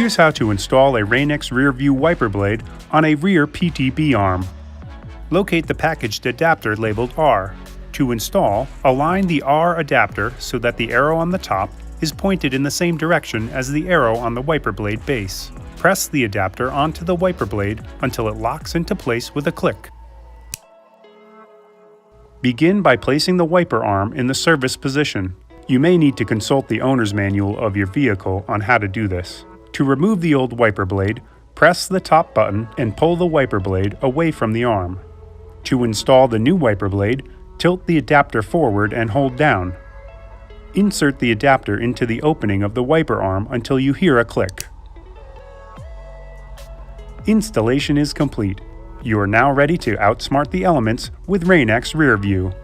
Here's how to install a Rain-X RearView wiper blade on a rear PTB arm. Locate the packaged adapter labeled R. To install, align the R adapter so that the arrow on the top is pointed in the same direction as the arrow on the wiper blade base. Press the adapter onto the wiper blade until it locks into place with a click. Begin by placing the wiper arm in the service position. You may need to consult the owner's manual of your vehicle on how to do this. To remove the old wiper blade, press the top button and pull the wiper blade away from the arm. To install the new wiper blade, tilt the adapter forward and hold down. Insert the adapter into the opening of the wiper arm until you hear a click. Installation is complete. You are now ready to outsmart the elements with Rain-X RearView.